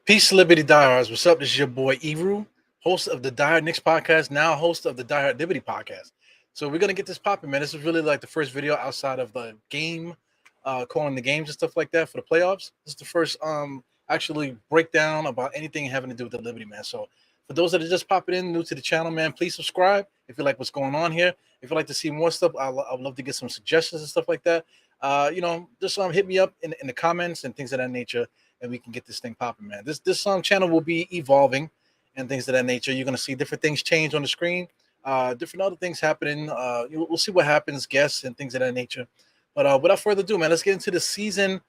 Peace, Liberty Diehards. What's up? This is your boy Eru, host of the Die Knicks podcast, now host of the Die Liberty podcast. So we're gonna get this popping, man. This is really like the first video outside of the game, calling the games and stuff like that for the playoffs. This is the first actually breakdown about anything having to do with the Liberty, man. So for those that are just popping in, new to the channel, man, please subscribe if you like what's going on here. If you'd like to see more stuff, I'd love to get some suggestions and stuff like that. Just hit me up in the comments and things of that nature, and we can get this thing popping, man. This channel will be evolving and things of that nature. You're gonna see different things change on the screen, different other things happening. We'll see what happens, guests and things of that nature. But without further ado, man, let's get into the season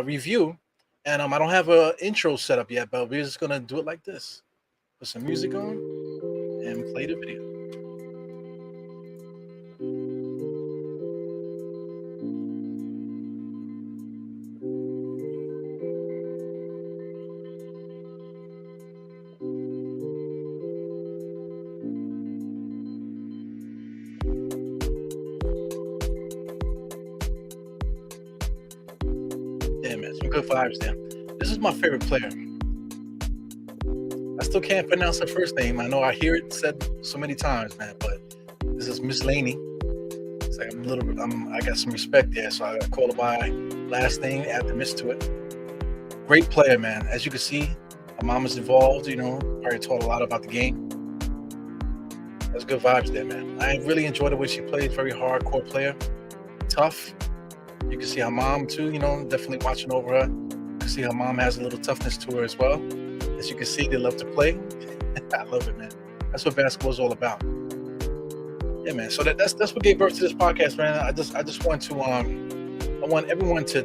review. And I don't have an intro set up yet, but we're just gonna do it like this. Put some music on and play the video. Yeah, man, some good vibes there. This is my favorite player. I still can't pronounce her first name. I know I hear it said so many times, man, but this is Miss Laney. It's like I'm a little bit, I got some respect there, so I call her by last name, add the Miss to it. Great player, man. As you can see, her mom is involved, probably taught a lot about the game. That's good vibes there, man. I really enjoyed the way she played. Very hardcore player, tough. You can see her mom too, definitely watching over her. You can see her mom has a little toughness to her as well. As you can see, they love to play. I love it, man. That's what basketball is all about. Yeah, man. So that's what gave birth to this podcast, man. I just want to I want everyone to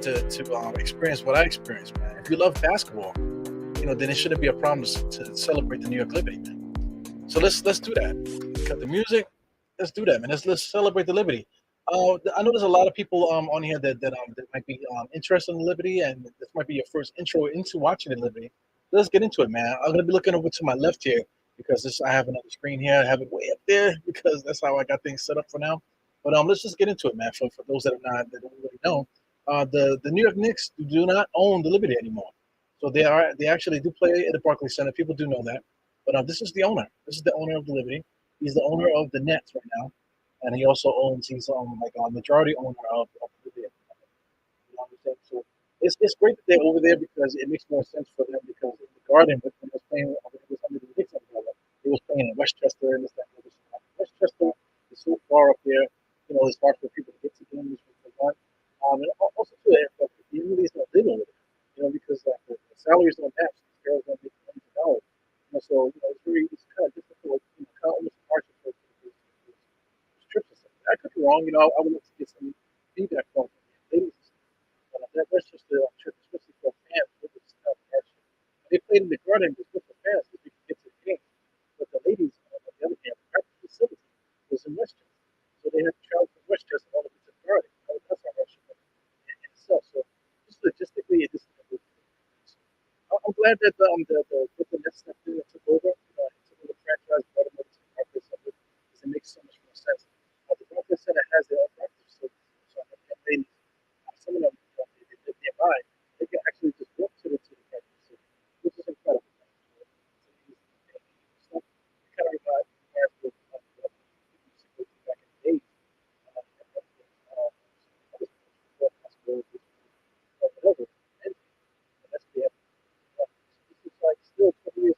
experience what I experienced, man. If you love basketball, then it shouldn't be a problem to celebrate the New York Liberty, man. So let's do that. Cut the music. Let's do that, man. Let's celebrate the Liberty. I know there's a lot of people on here that might be interested in the Liberty, and this might be your first intro into watching the Liberty. Let's get into it, man. I'm gonna be looking over to my left here because I have another screen here. I have it way up there because that's how I got things set up for now. But let's just get into it, man. For those that don't really know, the New York Knicks do not own the Liberty anymore. So they actually do play at the Barclays Center. People do know that. But this is the owner. This is the owner of the Liberty. He's the owner of the Nets right now, and he also owns. He's like a majority owner of the Liberty. You know what I'm saying? So it's great that they're over there because it makes more sense for them because in the Garden when it was playing when it was under the Knicks umbrella, it was playing in Westchester and this that and the other stuff. Westchester is so far up there. It's hard for people to get to games for one. And also too, the Emily's not living with it. Because the salaries don't match. These girls don't make millions of dollars. So it's kind of difficult. Kind of almost hard to trips or something. I could be wrong. I would like to get some feedback from the ladies. That's just the trip, especially for fans. It was kind of hardship. They played in the Garden, it was good for fans because we could get to the game. But the ladies, on the other hand, the practice facility was in Westchester. So they had to travel from Westchester all the way to the Garden. That's a hardship in itself. So just logistically, it just didn't work. So I'm glad that the Nets stepped in and took over. Took over the franchise, brought them over to the Barclays Center because it makes so much more sense. The Barclays Center has their own practice facility. So I think ladies, some of them, they live nearby. They can actually just walk to the practice facility, which is incredible. So it kind of reminds me of what we used to go to back in the days. Whatever, anything. And that's the this is like still 20 years.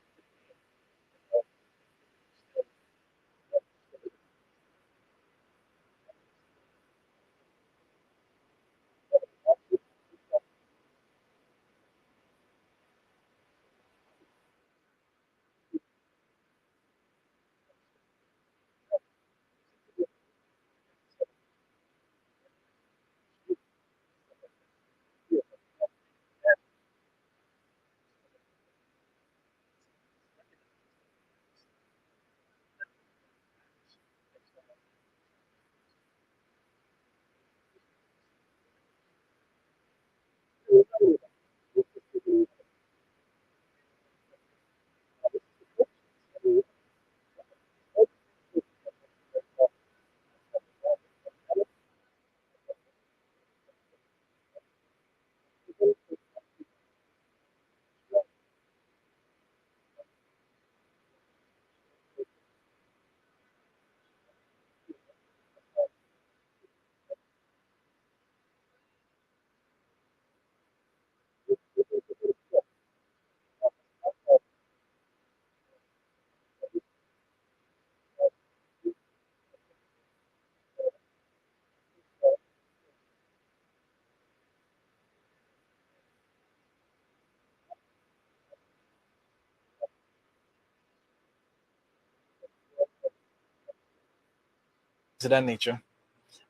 of that nature.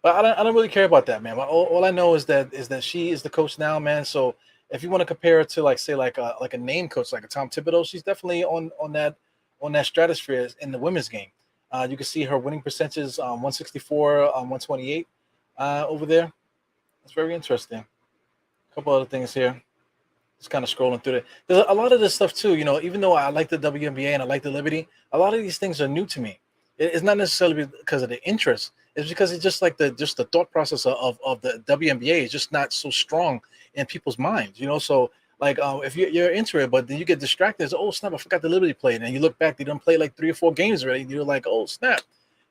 But I don't really care about that, man. All I know is that she is the coach now, man. So if you want to compare it to like say like a name coach like a Tom Thibodeau, she's definitely on that stratosphere in the women's game. You can see her winning percentages 164, 128 over there. It's very interesting. A couple other things here. Just kind of scrolling through it. There's a lot of this stuff too. Even though I like the WNBA and I like the Liberty, a lot of these things are new to me. It's not necessarily because of the interest. It's because it's just like the thought process of the WNBA is just not so strong in people's minds. So like if you're into it, but then you get distracted. It's, oh snap! I forgot the Liberty played, and you look back, they don't play like 3 or 4 games already. And you're like, oh snap!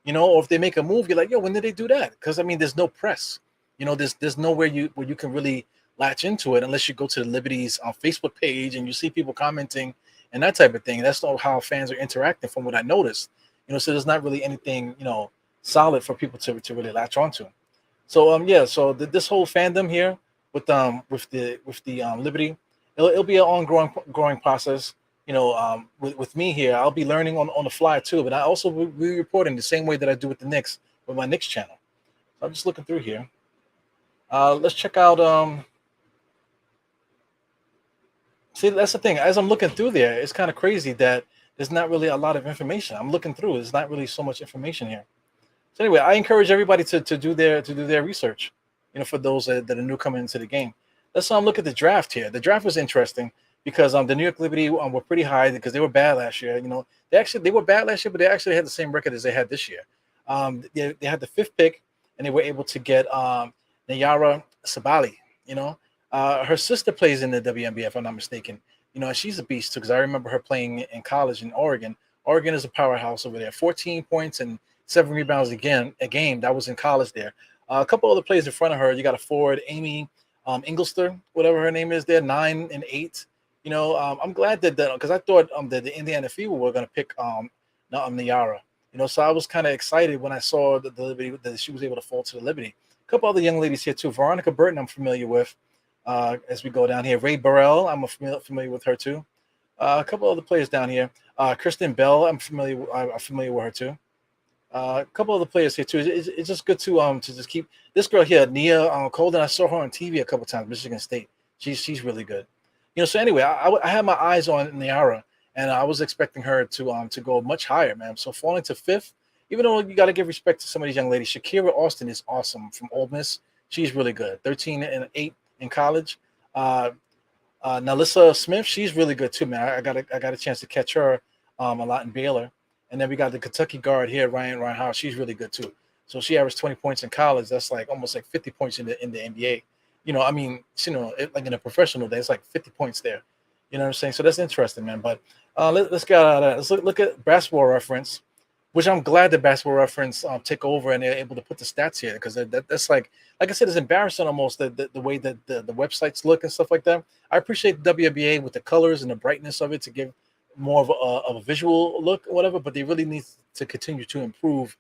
Or if they make a move, you're like, yo, when did they do that? Because I mean, there's no press. There's nowhere where you can really latch into it unless you go to the Liberty's Facebook page and you see people commenting and that type of thing. That's not how fans are interacting from what I noticed. So there's not really anything, solid for people to really latch onto. So yeah, so this whole fandom here with the Liberty, it'll be an ongoing growing process. With me here, I'll be learning on the fly too, but I also will be reporting the same way that I do with the Knicks with my Knicks channel. So I'm just looking through here. Let's check out See, that's the thing. As I'm looking through there, it's kind of crazy that there's not really a lot of information. I'm looking through. There's not really so much information here. So anyway, I encourage everybody to do their research. For those that are new coming into the game. Let's look at the draft here. The draft was interesting because the New York Liberty were pretty high because they were bad last year. They were bad last year, but they actually had the same record as they had this year. They had the fifth pick, and they were able to get Nayara Sabali. Her sister plays in the WNBA, if I'm not mistaken. And she's a beast too, because I remember her playing in college in Oregon. Oregon is a powerhouse over there. 14 points and 7 rebounds a game. That was in college there. A couple other players in front of her. You got a forward, Amy Inglester, whatever her name is there, 9 and 8. I'm glad that because I thought that the Indiana Fever were going to pick Nayara. So I was kind of excited when I saw the Liberty that she was able to fall to the Liberty. A couple other young ladies here too. Veronica Burton, I'm familiar with. As we go down here, Ray Burrell, I'm familiar with her too. A couple other players down here. Kristen Bell, I'm familiar with her too. A couple other players here too. It's just good to just keep this girl here, Nia Colden. I saw her on TV a couple times, Michigan State. She's really good. So anyway, I had my eyes on Niara, and I was expecting her to go much higher, man. So falling to fifth, even though you got to give respect to some of these young ladies. Shakira Austin is awesome from Ole Miss. She's really good. 13 and 8 in college. Nalissa Smith, she's really good too, man. I got a chance to catch her a lot in Baylor. And then we got the Kentucky guard here, Ryan Howard. She's really good too. So she averaged 20 points in college. That's like almost like 50 points in the NBA. Like in a professional day, it's like 50 points there. You know what I'm saying? So that's interesting, man. But let's get out of that. Let's look at Basketball Reference, which I'm glad that Basketball Reference take over and they're able to put the stats here, because that's like I said, it's embarrassing almost the way that the websites look and stuff like that. I appreciate the WNBA with the colors and the brightness of it to give more of a visual look or whatever, but they really need to continue to improve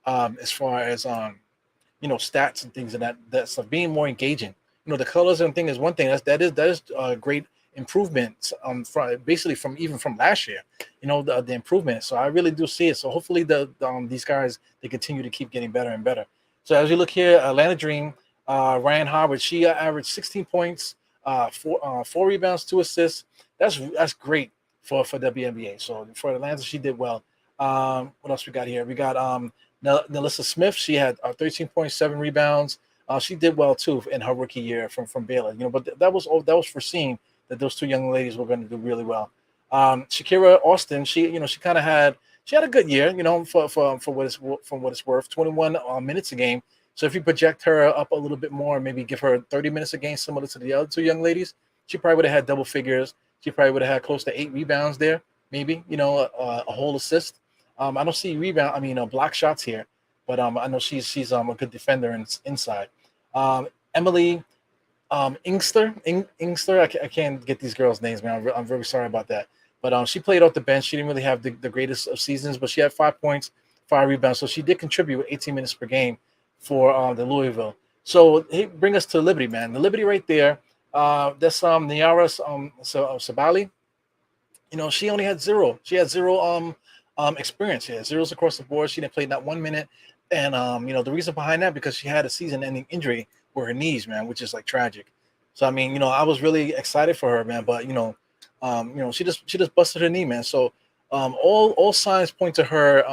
as far as stats and things and that stuff being more engaging. The colors and thing is one thing. That is a great improvement from last year. The improvement. So I really do see it. So hopefully these guys, they continue to keep getting better and better. So as you look here, Atlanta Dream, Ryan Howard, she averaged 16 points, 4 rebounds, 2 assists. That's great for WNBA. So for Atlanta, she did well. What else we got here? We got Nalissa Smith. She had 13.7 rebounds. She did well too in her rookie year from Baylor. But that was foreseen that those two young ladies were going to do really well. Shakira Austin, she kind of had a good year, for what it's worth, 21 minutes a game. So if you project her up a little bit more, maybe give her 30 minutes a game, similar to the other two young ladies, she probably would have had double figures. She probably would have had close to 8 rebounds there, maybe, a whole assist. I don't see block shots here, but I know she's a good defender inside. Emily Inkster, I can't get these girls' names, man. I'm very sorry about that. But she played off the bench. She didn't really have the greatest of seasons, but she had 5 points, 5 rebounds. So she did contribute 18 minutes per game for the Louisville. So bring us to Liberty, man. The Liberty right there. That's Niara Sabali. She only had 0. She had 0 experience here. Zeros across the board. She didn't play not 1 minute. And the reason behind that because she had a season-ending injury with her knees, man, which is like tragic. So I mean, I was really excited for her, man, but she just busted her knee, man. So all signs point to her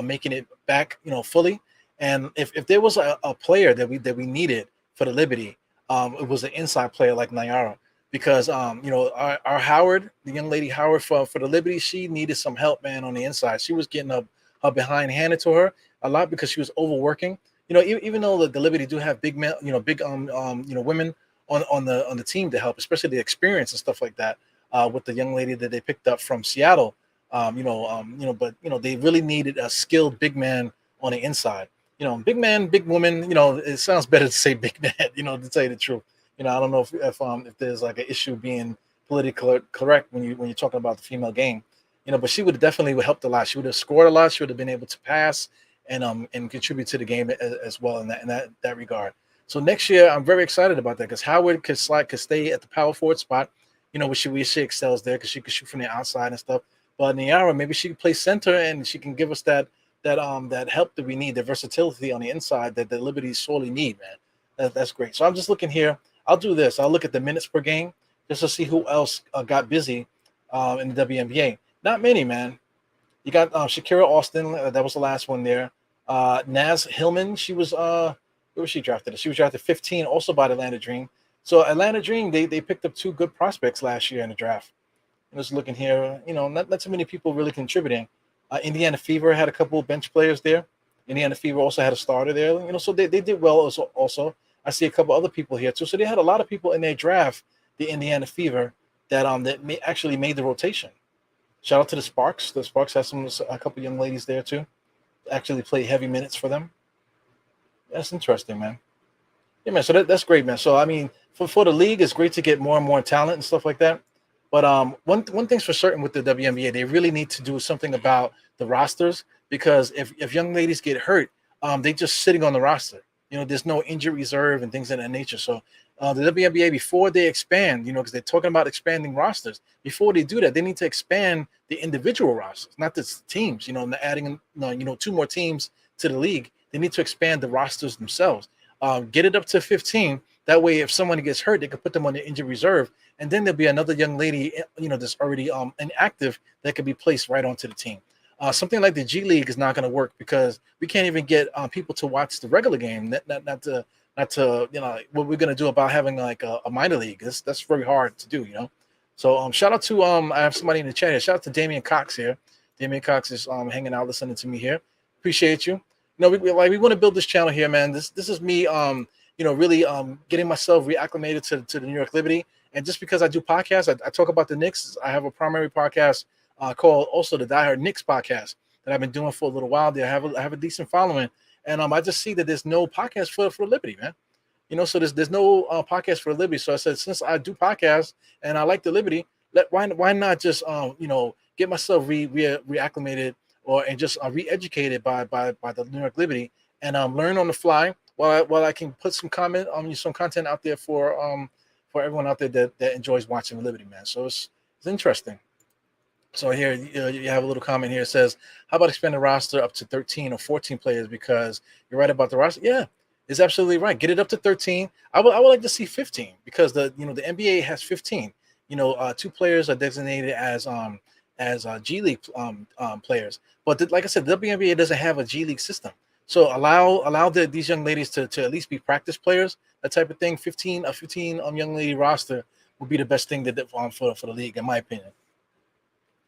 making it back, fully. And if there was a player that we needed for the Liberty, it was an inside player like Nayara, because our Howard, the young lady Howard for the Liberty, she needed some help, man, on the inside. She was getting her behind handed to her a lot because she was overworking. Even though the Liberty do have big men, big women on the team to help, especially the experience and stuff like that. With the young lady that they picked up from Seattle, but they really needed a skilled big man on the inside. Big man, big woman. It sounds better to say big man. To tell you the truth. I don't know if there's like an issue being politically correct when you're talking about the female game. But she would definitely would helped a lot. She would have scored a lot. She would have been able to pass and contribute to the game as well in that regard. So next year, I'm very excited about that because Howard could stay at the power forward spot. We she excels there because she could shoot from the outside and stuff. But Niara, maybe she could play center and she can give us that help that we need, the versatility on the inside that the Liberties sorely need, man. That's great. So I'm just looking here. I'll do this. I'll look at the minutes per game just to see who else got busy in the WNBA. Not many, man. You got Shakira Austin. That was the last one there. Naz Hillman. She was where was she drafted? She was drafted 15, also by the Atlanta Dream. So Atlanta Dream, they picked up two good prospects last year in the draft. I'm just looking here, not too many people really contributing. Indiana Fever had a couple of bench players there. Indiana Fever also had a starter there. So they did well also. I see a couple other people here too. So they had a lot of people in their draft, the Indiana Fever, that actually made the rotation. Shout out to the Sparks. The Sparks has a couple young ladies there too. Actually play heavy minutes for them. That's interesting, man. Yeah, man. So that's great, man. So I mean, for the league, it's great to get more and more talent and stuff like that. But one thing's for certain with the WNBA, they really need to do something about the rosters because if young ladies get hurt, they just sitting on the roster. There's no injury reserve and things of that nature. So the WNBA, before they expand, because they're talking about expanding rosters, before they do that, they need to expand the individual rosters, not the teams. And adding two more teams to the league. They need to expand the rosters themselves. Get it up to 15. That way, if someone gets hurt, they can put them on the injury reserve, and then there'll be another young lady, that's already inactive that could be placed right onto the team. Something like the G League is not going to work because we can't even get people to watch the regular game. Not to what we're going to do about having like a minor league. That's very hard to do. So shout out to I have somebody in the chat here. Shout out to Damian Cox here. Damian Cox is hanging out listening to me here. Appreciate you. We want to build this channel here, man. This is me really getting myself reacclimated to the New York Liberty. And just because I do podcasts, I talk about the Knicks. I have a primary podcast called also the Die Hard Knicks podcast that I've been doing for a little while. There, I have a decent following, and I just see that there's no podcast for Liberty, man. So there's no podcast for Liberty. So I said, since I do podcasts and I like the Liberty, why not just get myself reacclimated and just re-educated by the New York Liberty and learn on the fly while I can put some content out there for everyone out there that enjoys watching the Liberty, man. So it's interesting. So here you have a little comment here. It says, how about expand the roster up to 13 or 14 players? Because you're right about the roster. Yeah, it's absolutely right. Get it up to 13. I would like to see 15 because the NBA has 15. Two players are designated as G League players. But like I said, the WNBA doesn't have a G League system. So allow these young ladies to at least be practice players, that type of thing. 15 young lady roster would be the best thing for the league, in my opinion.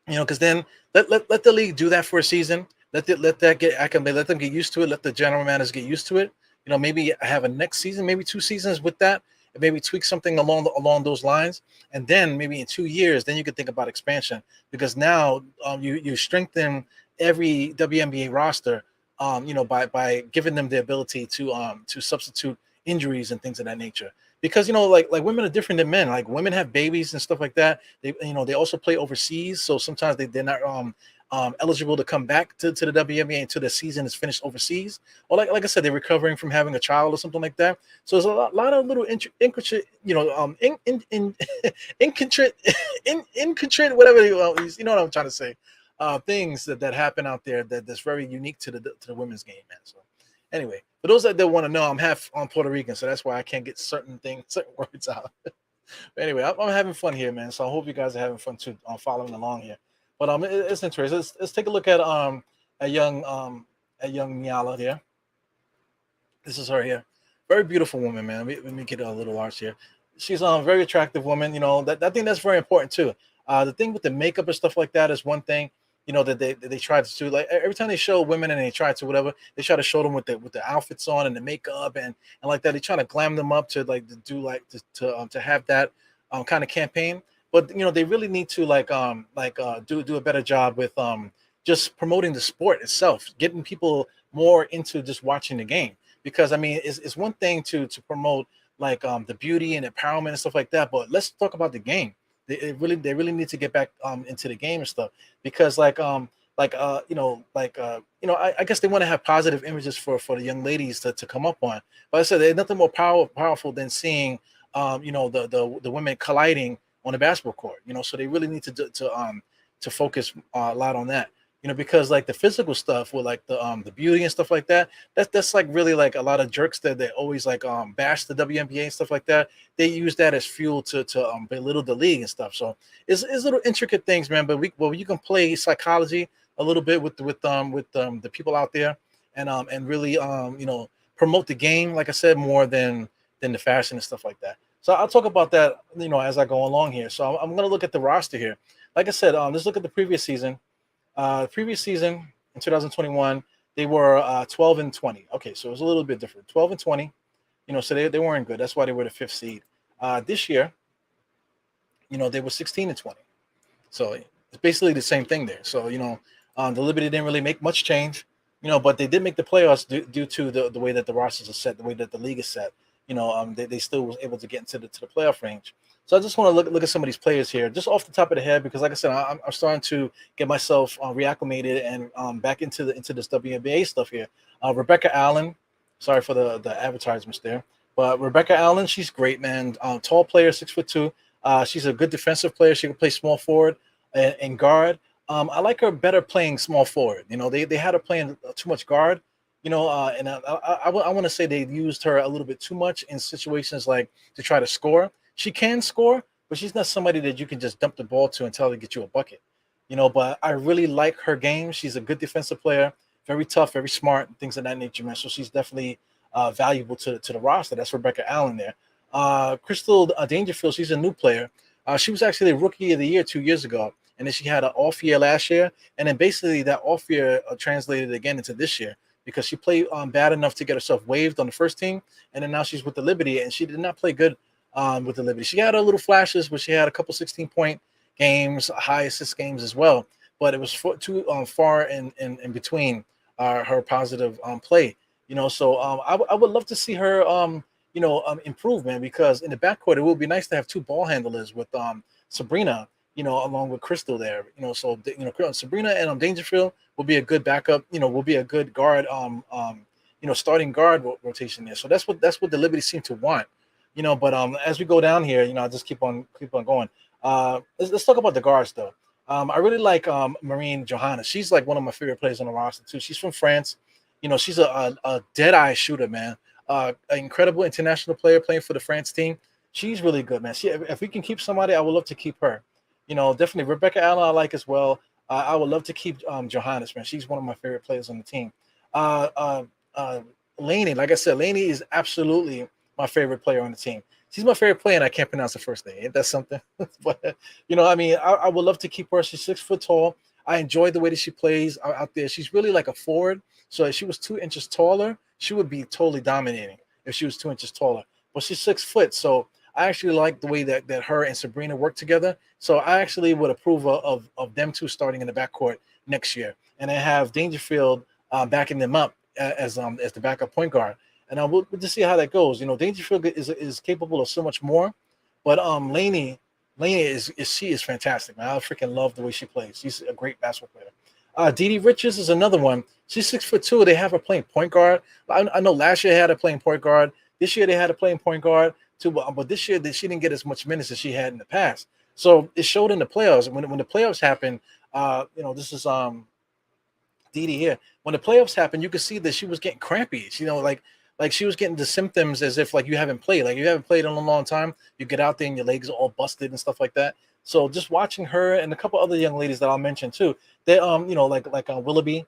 Because then let the league do that for a season. Let that get acclimated. Let them get used to it. Let the general managers get used to it. Maybe have a next season, maybe 2 seasons with that, and maybe tweak something along those lines. And then maybe in 2 years, then you could think about expansion because now you strengthen every WNBA roster, by giving them the ability to substitute injuries and things of that nature. Because like women are different than men. Like women have babies and stuff like that. They also play overseas, so sometimes they're not eligible to come back to the WNBA until the season is finished overseas. Or like I said, they're recovering from having a child or something like that. So there's a lot of little intricate, intricate, whatever you know what I'm trying to say. Things that happen out there that's very unique to the women's game, man. So Anyway, for those that want to know, I'm half on Puerto Rican, so that's why I can't get certain things, certain words out. But anyway, I'm having fun here, man. So I hope you guys are having fun too, following along here. But it's interesting. Let's take a look at a young a young Nyala here. This is her here. Very beautiful woman, man. Let me get a little arch here. She's a very attractive woman. You know, that I think that's very important too. The thing with the makeup and stuff like that is one thing. You know that they try to do, like every time they show women and they try to whatever, they try to show them with the outfits on and the makeup and like that. They try to glam them up to like to do like to have that kind of campaign. But you know they really need to do a better job with just promoting the sport itself, getting people more into just watching the game. Because I mean, it's one thing to promote like the beauty and empowerment and stuff like that, but let's talk about the game. They really need to get back into the game and stuff because I guess they want to have positive images for the young ladies to come up on. But I said there's nothing more powerful than seeing the women colliding on the basketball court. You know, so they really need to focus a lot on that. You know, because like the physical stuff with like the beauty and stuff like that, that's like really like a lot of jerks that they always like bash the WNBA and stuff like that. They use that as fuel to belittle the league and stuff. So it's little intricate things, man. But you can play psychology a little bit with the people out there and really promote the game, like I said, more than the fashion and stuff like that. So I'll talk about that, you know, as I go along here. So I'm gonna look at the roster here. Like I said, let's look at the previous season. Previous season in 2021, they were 12 and 20. Okay, so it was a little bit different. 12 and 20, you know, so they weren't good. That's why they were the fifth seed. This year, you know, they were 16 and 20. So it's basically the same thing there. So, you know, the Liberty didn't really make much change, you know, but they did make the playoffs due to the way that the rosters are set, the way that the league is set. You know, they still was able to get into the playoff range. So I just want to look at some of these players here, just off the top of the head, because like I said, I'm starting to get myself reacclimated and back into this WNBA stuff here. Rebecca Allen, sorry for the advertisements there, but Rebecca Allen, she's great, man. Tall player, 6'2". She's a good defensive player. She can play small forward and guard. I like her better playing small forward. You know, they had her playing too much guard. You know, and I want to say they used her a little bit too much in situations like to try to score. She can score, but she's not somebody that you can just dump the ball to and tell her to get you a bucket. You know, but I really like her game. She's a good defensive player, very tough, very smart, things of that nature, man. So she's definitely valuable to the roster. That's Rebecca Allen there. Crystal Dangerfield, she's a new player. She was actually the rookie of the year 2 years ago, and then she had an off year last year, and then basically that off year translated again into this year because she played bad enough to get herself waived on the first team, and then now she's with the Liberty, and she did not play good with the Liberty. She had a little flashes, but she had a couple 16-point games, high assist games as well. But it was too far in between her positive play. You know, so I would love to see her, improve, man, because in the backcourt, it would be nice to have two ball handlers with Sabrina, you know, along with Crystal there. You know, so, you know, Sabrina and Dangerfield will be a good backup, you know, will be a good guard, starting guard rotation there. So that's what the Liberty seem to want. You know, but as we go down here, you know, I'll just keep on going. Let's talk about the guards though. I really like Marine Johanna. She's like one of my favorite players on the roster too. She's from France. You know, she's a dead eye shooter, man. An incredible international player playing for the France team. She's really good, man. If we can keep somebody, I would love to keep her. You know, definitely Rebecca Allen I like as well. I would love to keep Johannes, man. She's one of my favorite players on the team. Laney, like I said, Laney is absolutely my favorite player on the team. She's my favorite player, and I can't pronounce her first name. Ain't that something? But you know, I mean, I would love to keep her. She's 6 foot tall. I enjoy the way that she plays out there. She's really like a forward. So if she was 2 inches taller, she would be totally dominating if she was 2 inches taller. But she's 6 foot, so I actually like the way that her and Sabrina work together. So I actually would approve of them two starting in the backcourt next year, and then have Dangerfield backing them up as the backup point guard. And we'll just see how that goes. You know, Dangerfield is capable of so much more, but Laney is fantastic, man. I freaking love the way she plays. She's a great basketball player. Dee Dee Richards is another one. She's 6'2". They have her playing point guard. I know last year they had her playing point guard. This year they had her playing point guard too, but this year she didn't get as much minutes as she had in the past. So it showed in the playoffs. When the playoffs happened, this is Didi here. When the playoffs happened, you could see that she was getting crampy. Like she was getting the symptoms as if like you haven't played. Like you haven't played in a long time. You get out there and your legs are all busted and stuff like that. So just watching her and a couple other young ladies that I'll mention too, they like Willoughby,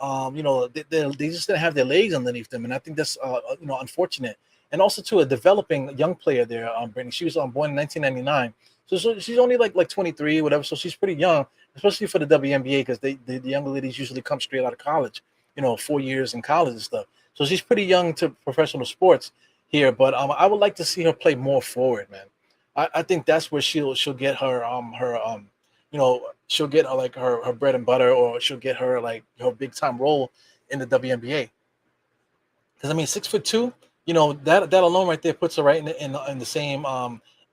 they just didn't have their legs underneath them, and I think that's unfortunate. And also to a developing young player there, Brittany. She was born in 1999, so she's only like 23, whatever. So she's pretty young, especially for the WNBA because the younger ladies usually come straight out of college, 4 years in college and stuff. So she's pretty young to professional sports here, but I would like to see her play more forward, man. I think that's where she'll get she'll get like her bread and butter, or she'll get her like her big time role in the WNBA. Because I mean, 6'2", that alone right there puts her right in the same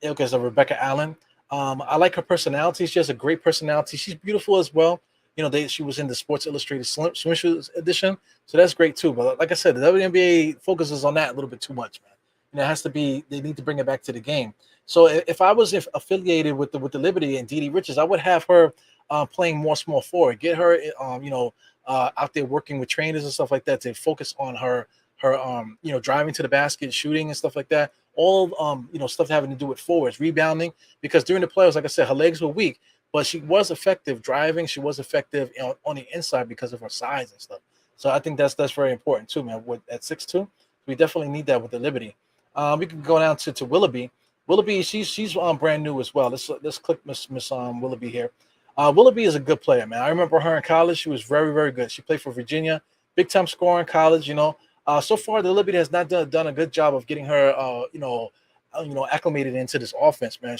ilk as a Rebecca Allen. I like her personality. She has a great personality. She's beautiful as well. She was in the Sports Illustrated Swimsuit edition, so that's great too. But like I said, the WNBA focuses on that a little bit too much, man. It has to be. They need to bring it back to the game. So if I was affiliated with the Liberty and Dee Richards, I would have her playing more small forward. Get her, out there working with trainers and stuff like that to focus on her driving to the basket, shooting and stuff like that. All stuff having to do with forwards, rebounding. Because during the playoffs, like I said, her legs were weak, but she was effective driving. She was effective on the inside because of her size and stuff. So I think that's very important too, man. At 6'2", we definitely need that with the Liberty. We can go down to Willoughby. Willoughby, she's brand new as well. Let's click Miss Willoughby here. Willoughby is a good player, man. I remember her in college. She was very, very good. She played for Virginia, big time scorer in college. So far the Liberty has not done a good job of getting her, acclimated into this offense, man.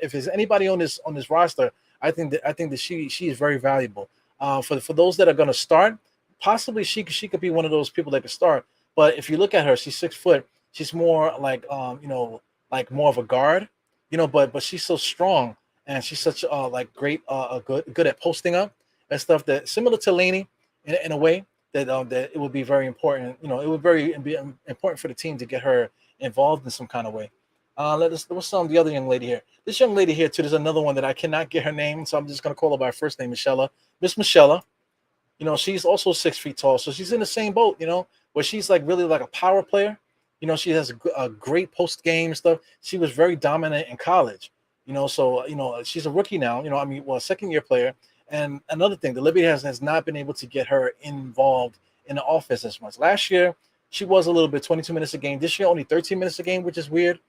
If there's anybody on this roster, I think that she is very valuable. For those that are going to start, possibly she could be one of those people that could start. But if you look at her, she's 6 foot. She's more like like more of a guard, but she's so strong and she's such like great good at posting up and stuff, that similar to Laney in a way that it would be very important. It would be important for the team to get her involved in some kind of way. What's the other young lady here? This young lady here too. There's another one that I cannot get her name, so I'm just gonna call her by her first name, Michelle. Miss Michelle. She's also 6 feet tall, so she's in the same boat. Where she's like really like a power player. She has a great post game stuff. She was very dominant in college. So she's a rookie now. Second year player. And another thing, the Liberty has not been able to get her involved in the offense as much. Last year, she was a little bit 22 minutes a game. This year, only 13 minutes a game, which is weird.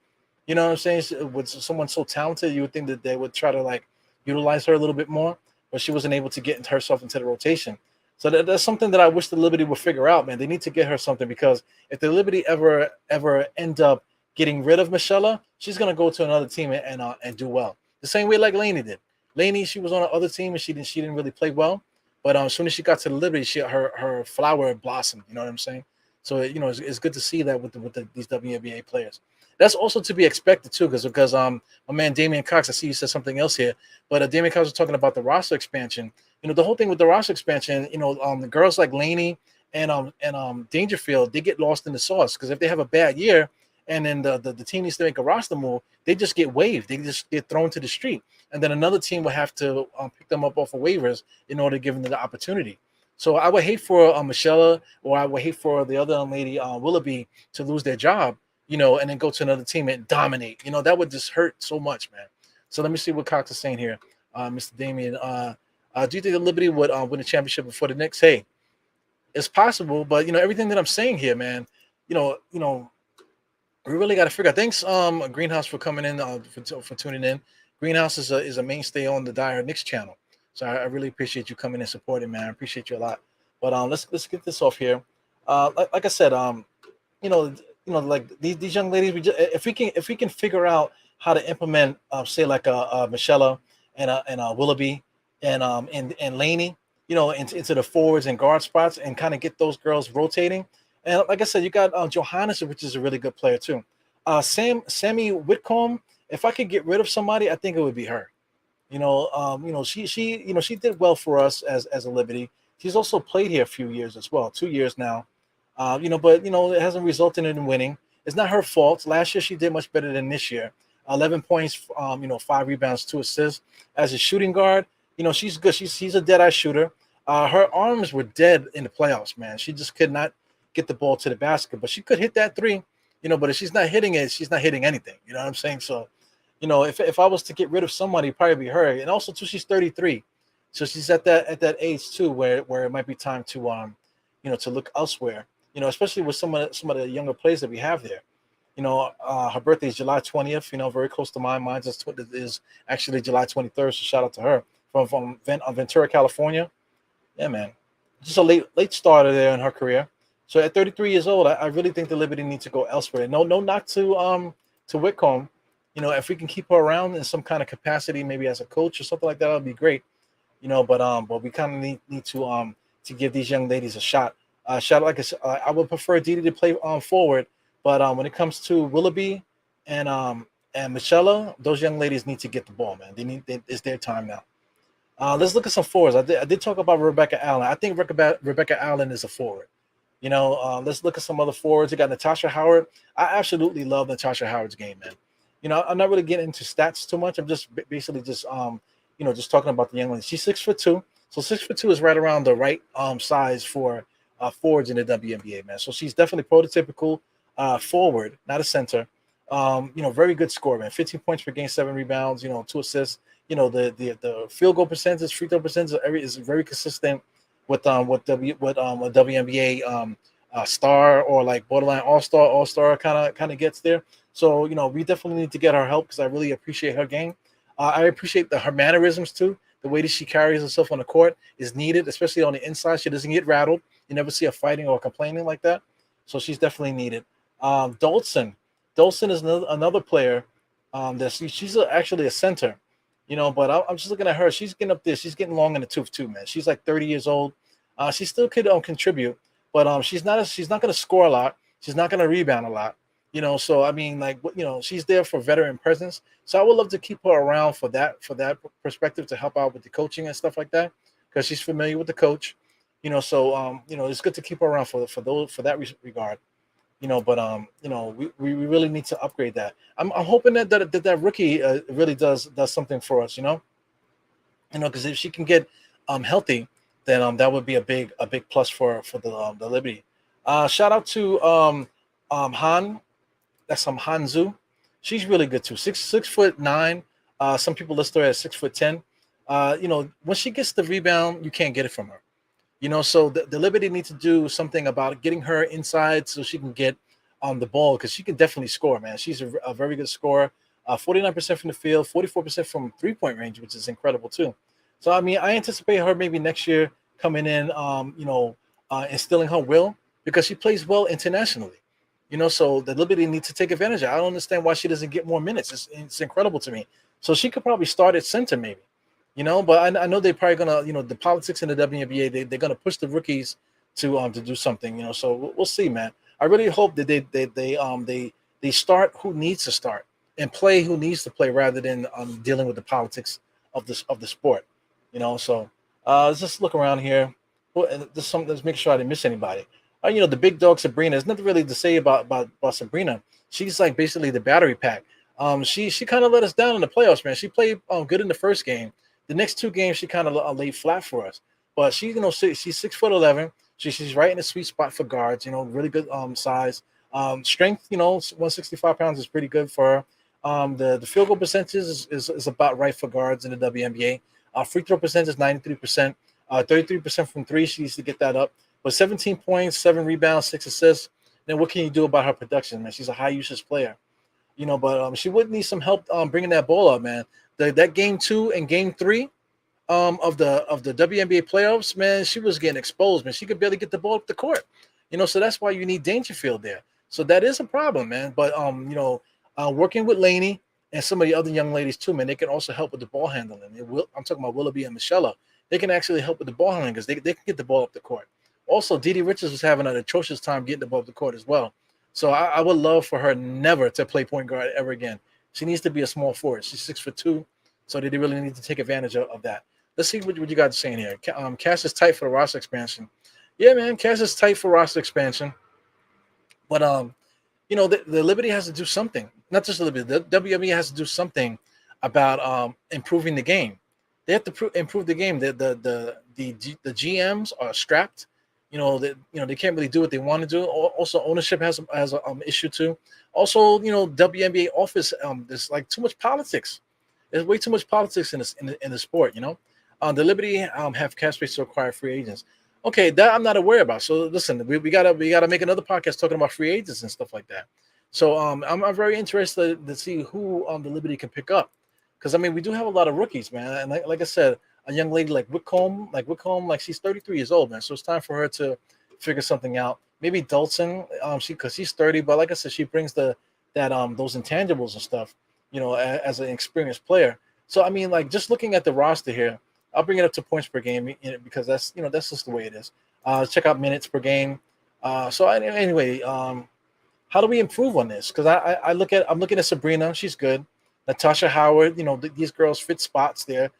You know what I'm saying? With someone so talented, you would think that they would try to like utilize her a little bit more, but she wasn't able to get herself into the rotation. So that's something that I wish the Liberty would figure out, man. They need to get her something, because if the Liberty ever end up getting rid of Michelle, she's gonna go to another team and do well. The same way like Laney did. Laney, she was on another team and she didn't really play well, but as soon as she got to the Liberty, her flower blossomed. You know what I'm saying? So it's good to see that with these WNBA players. That's also to be expected too, because my man Damian Cox, I see you said something else here, but Damian Cox was talking about the roster expansion. The whole thing with the roster expansion, the girls like Laney and Dangerfield, they get lost in the sauce, because if they have a bad year and then the team needs to make a roster move, they just get waived. They just get thrown to the street, and then another team will have to pick them up off of waivers in order to give them the opportunity. So I would hate for Michelle, or I would hate for the other lady, Willoughby, to lose their job, and then go to another team and dominate. That would just hurt so much, man. So let me see what Cox is saying here, Mr. Damien. Do you think the Liberty would win a championship before the Knicks? Hey, it's possible, but everything that I'm saying here, man, we really got to figure out. Thanks, Greenhouse, for coming in, for tuning in. Greenhouse is a mainstay on the Dire Knicks channel, so I really appreciate you coming and supporting, man. I appreciate you a lot. But let's get this off here. Like I said, like these young ladies, if we can figure out how to implement, say like a Michelle and a Willoughby and Laney, into the forwards and guard spots, and kind of get those girls rotating. And like I said, you got Johannes, which is a really good player too. Sammy Whitcomb. If I could get rid of somebody, I think it would be her. She did well for us as a Liberty. She's also played here a few years as well, 2 years now. But it hasn't resulted in winning. It's not her fault. Last year she did much better than this year. 11 points, 5 rebounds, 2 assists. As a shooting guard, she's good. She's a dead-eye shooter. Her arms were dead in the playoffs, man. She just could not get the ball to the basket, but she could hit that three, but if she's not hitting it, she's not hitting anything. You know what I'm saying? So, if I was to get rid of somebody, it'd probably be her. And also too, she's 33. So she's at that age too where it might be time to to look elsewhere. Especially with some of the younger players that we have there. Her birthday is July 20th. Very close to mine. Mine is actually July 23rd. So shout out to her from Ventura, California. Yeah, man. Just a late starter there in her career. So at 33 years old, I really think the Liberty needs to go elsewhere. No, not to Whitcomb. If we can keep her around in some kind of capacity, maybe as a coach or something like that, that'd be great. But we kind of need to give these young ladies a shot. Like I said, I would prefer Didi to play forward, but when it comes to Willoughby and Michelle, those young ladies need to get the ball, man. It's their time now. Let's look at some forwards. I did talk about Rebecca Allen. I think Rebecca Allen is a forward. Let's look at some other forwards. You got Natasha Howard. I absolutely love Natasha Howard's game, man. I'm not really getting into stats too much. I'm just basically just talking about the young lady. She's 6'2", so 6'2" is right around the right size for forwards in the WNBA, man. So she's definitely prototypical forward, not a center. Very good score, man. 15 points per game, 7 rebounds, 2 assists. The field goal percentage, free throw percentage is very consistent with a WNBA star or like borderline all-star kind of gets there. So we definitely need to get her help because I really appreciate her game. I appreciate her mannerisms too. The way that she carries herself on the court is needed, especially on the inside. She doesn't get rattled. You never see her fighting or complaining like that. So she's definitely needed. Dolson is another player that she's actually a center. But I'm just looking at her. She's getting up there. She's getting long in the tooth too, man. She's like 30 years old. She still could contribute, but she's not going to score a lot. She's not going to rebound a lot. So I mean, like, she's there for veteran presence. So I would love to keep her around for that perspective to help out with the coaching and stuff like that because she's familiar with the coach. So it's good to keep her around for that regard. We really need to upgrade that. I'm hoping that rookie really does something for us, because if she can get healthy, then that would be a big plus for the Liberty. Shout out to Han, that's Hanzu. She's really good too. 6'9". Some people list her as 6'10". When she gets the rebound, you can't get it from her. So the Liberty needs to do something about getting her inside so she can get on the ball because she can definitely score, man. She's a very good scorer. 49% from the field, 44% from three-point range, which is incredible too. So I mean, I anticipate her maybe next year coming in, instilling her will because she plays well internationally. So the Liberty needs to take advantage of it. I don't understand why she doesn't get more minutes. It's incredible to me. So she could probably start at center maybe. But I know they're probably gonna, the politics in the WNBA, they're gonna push the rookies to do something, So we'll see, man. I really hope that they start who needs to start and play who needs to play rather than dealing with the politics of the sport, So let's just look around here. Let's make sure I didn't miss anybody. The big dog Sabrina. There's nothing really to say about Sabrina. She's like basically the battery pack. She kind of let us down in the playoffs, man. She played good in the first game. The next 2 games, she kind of laid flat for us. But she's 6'11". She's right in the sweet spot for guards. Really good size, strength. 165 pounds is pretty good for her. The field goal percentage is about right for guards in the WNBA. Free throw percentage is 93%. 33% from three. She needs to get that up. But 17 points, 7 rebounds, 6 assists. Then what can you do about her production, man? She's a high usage player. But she would need some help bringing that ball up, man. That game 2 and game 3 of the WNBA playoffs, man, she was getting exposed, man. She could barely get the ball up the court, so that's why you need Dangerfield there. So that is a problem, man. But working with Laney and some of the other young ladies too, man, they can also help with the ball handling. I'm talking about Willoughby and Michelle. They can actually help with the ball handling because they can get the ball up the court. Also, Didi Richards was having an atrocious time getting the ball up the court as well. So I would love for her never to play point guard ever again. She needs to be a small forward. She's 6'2", so they really need to take advantage of that. Let's see what you guys are saying here. Cash is tight for the roster expansion. Yeah, man, cash is tight for roster expansion. But the Liberty has to do something. Not just the Liberty. The WNBA has to do something about improving the game. They have to improve the game. The GMs are strapped. That they can't really do what they want to do. Also, ownership has a issue too. Also, WNBA office, there's like too much politics. There's way too much politics in this in the sport. The Liberty have cap space to acquire free agents. Okay, that I'm not aware about. So listen, we gotta make another podcast talking about free agents and stuff like that. So I'm very interested to see who the Liberty can pick up, because I mean we do have a lot of rookies, man. And like I said, a young lady like she's 33 years old, man. So it's time for her to figure something out. Maybe Dalton, because she's 30, but like I said, she brings that those intangibles and stuff, as an experienced player. So I mean, like just looking at the roster here, I'll bring it up to points per game, because that's just the way it is. Check out minutes per game. Anyway, how do we improve on this? Because I'm looking at Sabrina, she's good. Natasha Howard, these girls fit spots there.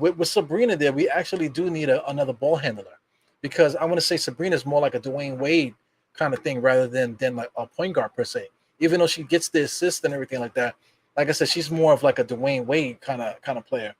With Sabrina there, we actually do need another ball handler, because I want to say Sabrina is more like a Dwayne Wade kind of thing rather than like a point guard per se. Even though she gets the assist and everything like that, like I said, she's more of like a Dwayne Wade kind of player.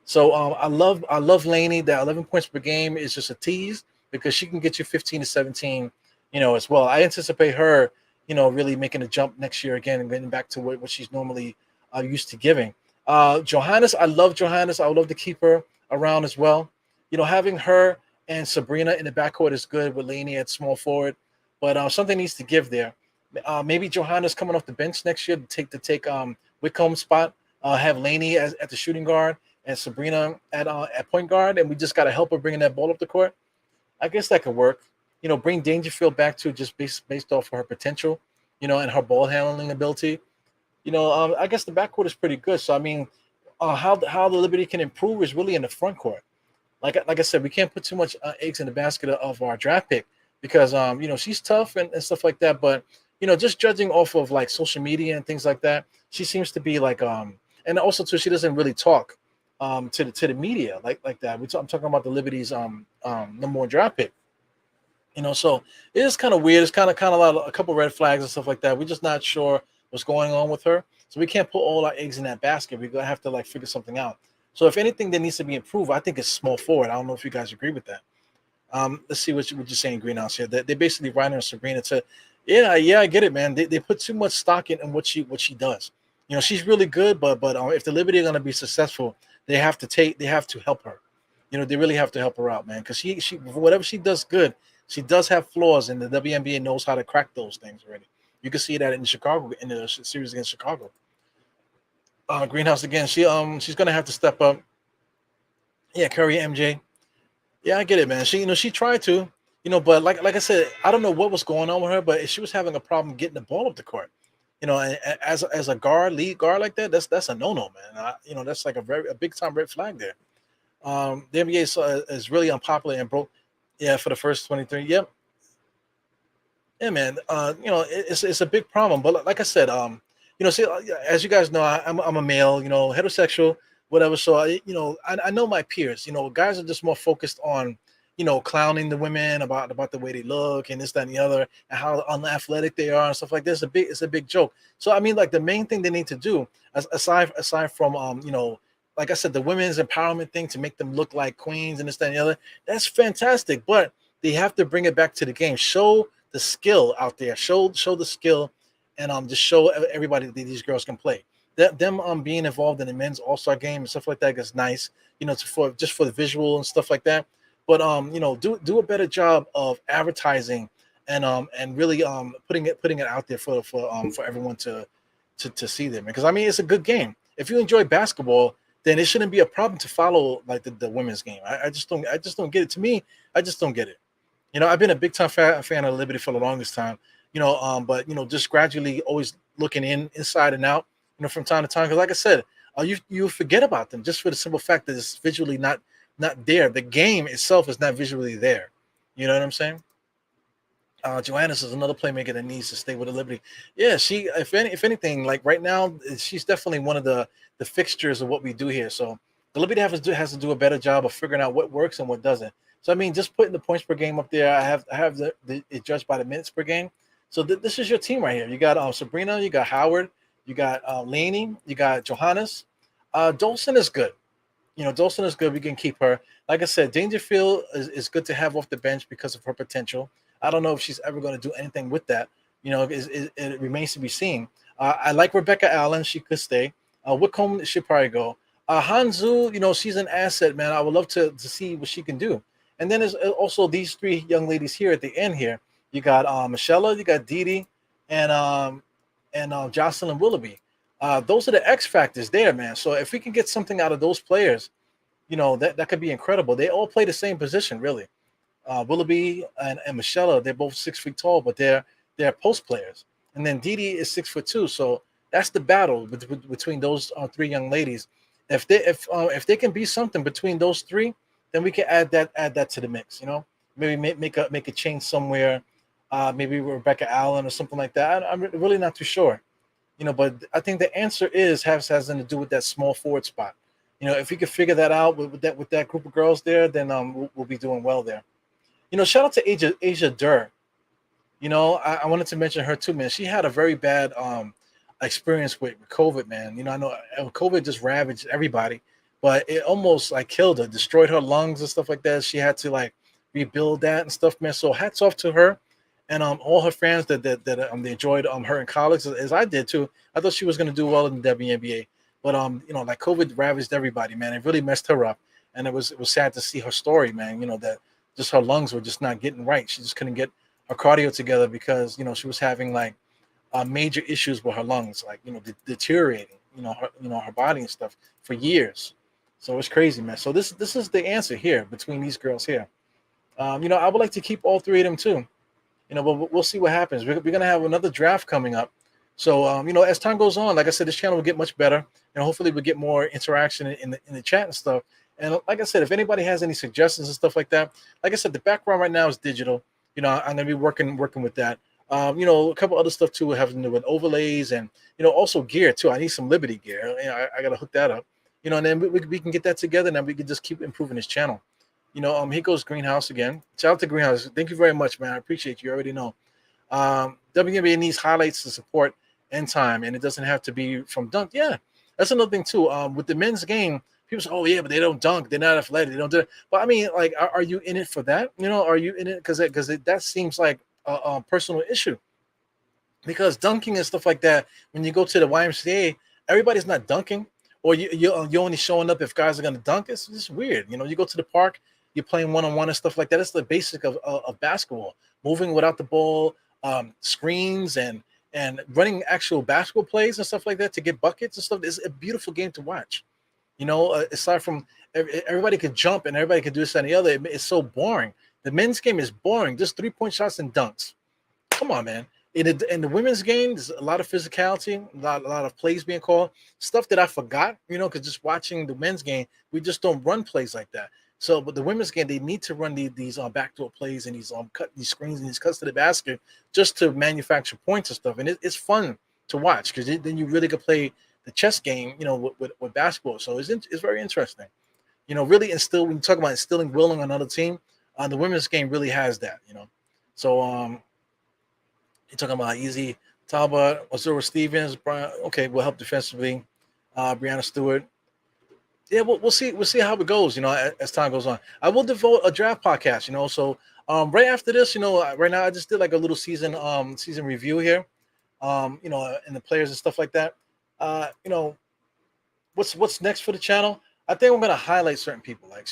So I love Laney. That 11 points per game is just a tease, because she can get you 15 to 17, as well. I anticipate her, really making a jump next year again and getting back to what she's normally used to giving. Johannes, I love Johannes. I would love to keep her around as well. Having her and Sabrina in the backcourt is good with Laney at small forward, but something needs to give there. Maybe Johannes coming off the bench next year to take Wickham's spot. Have Laney at the shooting guard and Sabrina at point guard, and we just got to help her bringing that ball up the court. I guess that could work. Bring Dangerfield back to just based off of her potential, and her ball handling ability. I guess the backcourt is pretty good. So I mean, how the Liberty can improve is really in the front court. Like I said, we can't put too much eggs in the basket of our draft pick, because she's tough and stuff like that. But just judging off of like social media and things like that, she seems to be like and also too, she doesn't really talk to the media like that. I'm talking about the Liberty's number one draft pick. So it is kind of weird. It's kind of a couple red flags and stuff like that. We're just not sure what's going on with her. So we can't put all our eggs in that basket. We're gonna have to like figure something out. So if anything that needs to be improved, I think it's small forward. I don't know if you guys agree with that. Let's see what you're saying, Greenhouse here. They basically riding on Sabrina to, yeah, I get it, man. They put too much stock in what she does. She's really good, but if the Liberty are gonna be successful, they have to help her. They really have to help her out, man, because she whatever she does good, she does have flaws, and the WNBA knows how to crack those things already. You can see that in Chicago in the series against Chicago. Greenhouse again. She's gonna have to step up. Yeah, Curry, MJ. Yeah, I get it, man. She tried to, but like I said, I don't know what was going on with her, but she was having a problem getting the ball up the court. And as a lead guard like that, that's a no-no, man. That's like a big time red flag there. The NBA is really unpopular and broke. Yeah, for the first 23. Yep. Yeah, man. It's a big problem. But like I said, see, as you guys know, I'm a male, heterosexual, whatever. So I know my peers. Guys are just more focused on, clowning the women about the way they look and this, that, and the other, and how unathletic they are and stuff like this. It's a big joke. So I mean, like the main thing they need to do, aside from like I said, the women's empowerment thing to make them look like queens and this, that, and the other, that's fantastic. But they have to bring it back to the game. Show the skill out there. Show the skill, and just show everybody that these girls can play. Them being involved in the men's all-star game and stuff like that is nice, for the visual and stuff like that. But do a better job of advertising and really putting it out there for everyone to see them. Because I mean, it's a good game. If you enjoy basketball, then it shouldn't be a problem to follow like the women's game. I just don't get it. To me, I just don't get it. I've been a big time fan of Liberty for the longest time. But just gradually always looking inside and out. From time to time. Because like I said, you forget about them just for the simple fact that it's visually not there. The game itself is not visually there. You know what I'm saying? Johannes is another playmaker that needs to stay with the Liberty. Yeah, if anything, like right now, she's definitely one of the fixtures of what we do here. So the Liberty has to do a better job of figuring out what works and what doesn't. So I mean, just putting the points per game up there. I have it judged by the minutes per game. So this is your team right here. You got Sabrina, you got Howard, you got Laney, you got Johannes. Dolson is good. Dawson is good. We can keep her. Like I said, Dangerfield is good to have off the bench because of her potential. I don't know if she's ever going to do anything with that. It remains to be seen. I like Rebecca Allen. She could stay. Wickham should probably go. Hanzu, she's an asset, man. I would love to see what she can do. And then there's also these three young ladies here at the end here. You got Michelle, you got Dee Dee, and Jocelyn Willoughby. Those are the X factors there, man. So if we can get something out of those players, that could be incredible. They all play the same position, really. Willoughby and Michelle, they're both 6 feet tall, but they're post players. And then Dee Dee is 6 foot 2. So that's the battle between those three young ladies. If they can be something between those three, then we can add that to the mix. Maybe make a change somewhere. Maybe Rebecca Allen or something like that. I'm really not too sure. But I think the answer has something to do with that small forward spot. If we could figure that out with that group of girls there, then we'll be doing well there. Shout out to Asia Durr. I wanted to mention her too, man. She had a very bad experience with COVID, man. I know COVID just ravaged everybody, but it almost like killed her, destroyed her lungs and stuff like that. She had to like rebuild that and stuff, man. So hats off to her and all her fans that they enjoyed her in college as I did too. I thought she was going to do well in the WNBA, but like COVID ravaged everybody, man. It really messed her up, and it was sad to see her story, man. That just her lungs were just not getting right. She just couldn't get her cardio together because she was having like major issues with her lungs, like deteriorating, her body and stuff for years. So it's crazy, man. So this is the answer here between these girls here. I would like to keep all three of them too. But we'll see what happens. We're gonna have another draft coming up. So as time goes on, like I said, this channel will get much better, and hopefully we'll get more interaction in the chat and stuff. And like I said, if anybody has any suggestions and stuff like that, like I said, the background right now is digital. I'm gonna be working with that. A couple other stuff too, having to do with overlays and also gear too. I need some Liberty gear. I gotta hook that up. And then we can get that together, and then we can just keep improving this channel. Here goes Greenhouse again. Shout out to Greenhouse. Thank you very much, man. I appreciate you. You already know. WNBA needs highlights to support end time, and it doesn't have to be from dunk. Yeah, that's another thing too. With the men's game, people say, "Oh yeah, but they don't dunk. They're not athletic. They don't do it." But I mean, like, are you in it for that? Are you in it because that seems like a personal issue? Because dunking and stuff like that, when you go to the YMCA, everybody's not dunking, or you're only showing up if guys are going to dunk. It's just weird. You go to the park, you're playing one-on-one and stuff like that. It's the basic of basketball, moving without the ball, screens and running actual basketball plays and stuff like that to get buckets and stuff. It's a beautiful game to watch. Aside from everybody could jump and everybody could do this and the other, it's so boring. The men's game is boring, just 3-point shots and dunks. Come on, man. In the women's game, there's a lot of physicality, a lot of plays being called, stuff that I forgot, because just watching the men's game, we just don't run plays like that. So, but the women's game, they need to run these backdoor plays and these screens and these cuts to the basket just to manufacture points and stuff. And it's fun to watch because then you really can play the chess game, with basketball. So it's very interesting. Really instill when you talk about instilling will on another team, the women's game really has that. So you're talking about Easy Talbot, Azura Stevens, Brian. Okay, will help defensively. Brianna Stewart. Yeah, we'll see. We'll see how it goes. As time goes on. I will devote a draft podcast. So right after this, right now I just did like a little season review here. And the players and stuff like that. What's next for the channel? I think I'm gonna highlight certain people. Like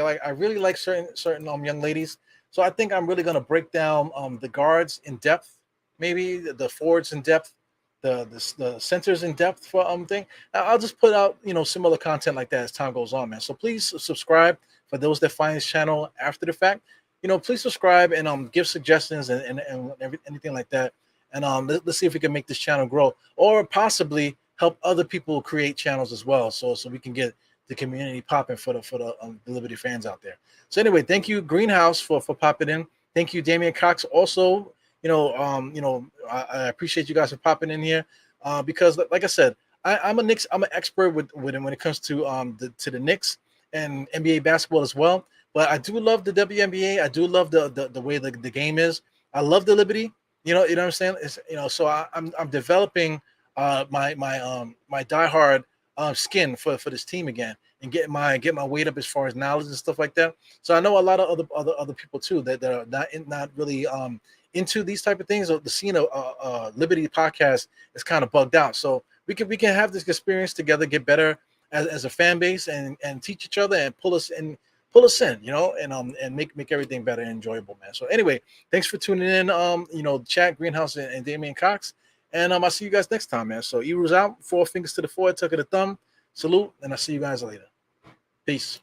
I really like certain young ladies. So I think I'm really gonna break down the guards in depth, maybe the forwards in depth, the centers in depth for thing. I'll just put out similar content like that as time goes on, man. So please subscribe for those that find this channel after the fact. Please subscribe and give suggestions and anything like that. And let's see if we can make this channel grow or possibly help other people create channels as well. So we can get the community popping for the Liberty fans out there. So anyway, thank you Greenhouse for popping in. Thank you Damian Cox also. I appreciate you guys for popping in here because like I said, I'm an expert with when it comes to the Knicks and NBA basketball as well. But I do love the WNBA. I do love the way the game is. I love the Liberty. You know what I'm saying? It's, so I'm developing my diehard skin for this team again. get my weight up as far as knowledge and stuff like that. So I know a lot of other people too that are not really into these type of things. Or the scene of Liberty podcast is kind of bugged out. So we can have this experience together, get better as a fan base, and teach each other and pull us in, and make everything better and enjoyable, man. So anyway, thanks for tuning in. Chat Greenhouse and Damian Cox, and I'll see you guys next time, man. So Eru's out, 4 fingers to the forehead, tuck of the thumb, salute, and I'll see you guys later. Peace.